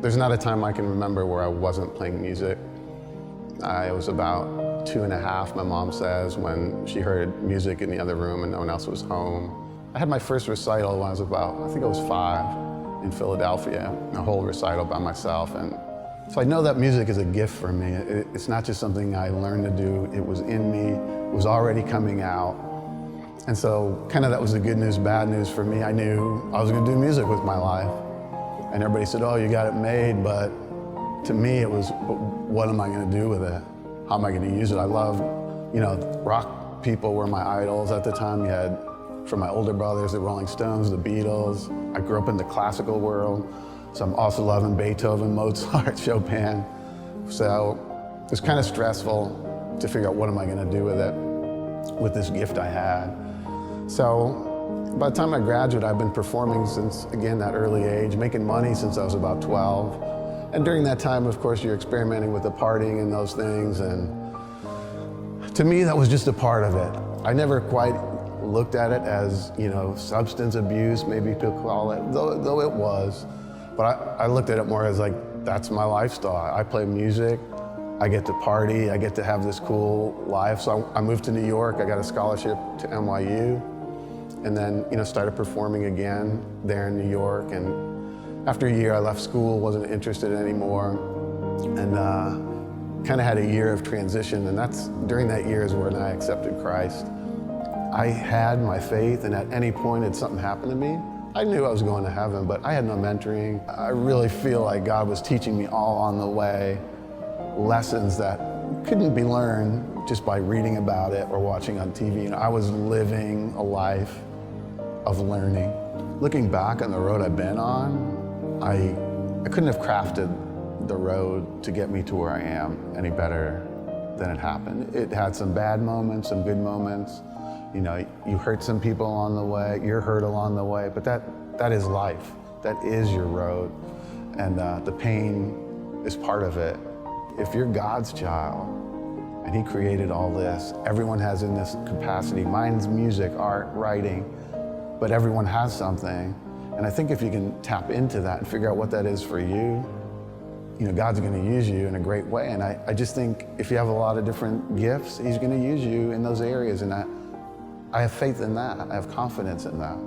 There's not a time I can remember where I wasn't playing music. I was about 2.5, my mom says, when she heard music in the other room and no one else was home. I had my first recital when I was about, I think I was 5, in Philadelphia, a whole recital by myself. And so I know that music is a gift for me. It's not just something I learned to do, it was in me, it was already coming out. And so kind of that was the good news, bad news for me. I knew I was gonna do music with my life. And everybody said, oh, you got it made, but to me it was, what am I gonna do with it? How am I gonna use it? I love, rock people were my idols at the time. You had, from my older brothers, the Rolling Stones, the Beatles. I grew up in the classical world, so I'm also loving Beethoven, Mozart, Chopin. So it was kind of stressful to figure out what am I gonna do with it, with this gift I had. So by the time I graduated, I've been performing since, again, that early age, making money since I was about 12. And during that time, of course, you're experimenting with the partying and those things. And to me, that was just a part of it. I never quite looked at it as, substance abuse, maybe you could call it, though it was. But I looked at it more as like, that's my lifestyle. I play music, I get to party, I get to have this cool life. So I moved to New York, I got a scholarship to NYU, and then, started performing again there in New York. And after a year, I left school, wasn't interested anymore, and kind of had a year of transition. And during that year is when I accepted Christ. I had my faith, and at any point had something happened to me, I knew I was going to heaven, but I had no mentoring. I really feel like God was teaching me all on the way lessons that couldn't be learned just by reading about it or watching on TV. I was living a life of learning. Looking back on the road I've been on, I couldn't have crafted the road to get me to where I am any better than it happened. It had some bad moments, some good moments. You hurt some people along the way, you're hurt along the way, but that is life. That is your road. And the pain is part of it. If you're God's child, and He created all this, everyone has in this capacity. Mine's music, art, writing, but everyone has something. And I think if you can tap into that and figure out what that is for you, God's gonna use you in a great way. And I just think if you have a lot of different gifts, He's gonna use you in those areas. And I have faith in that. I have confidence in that.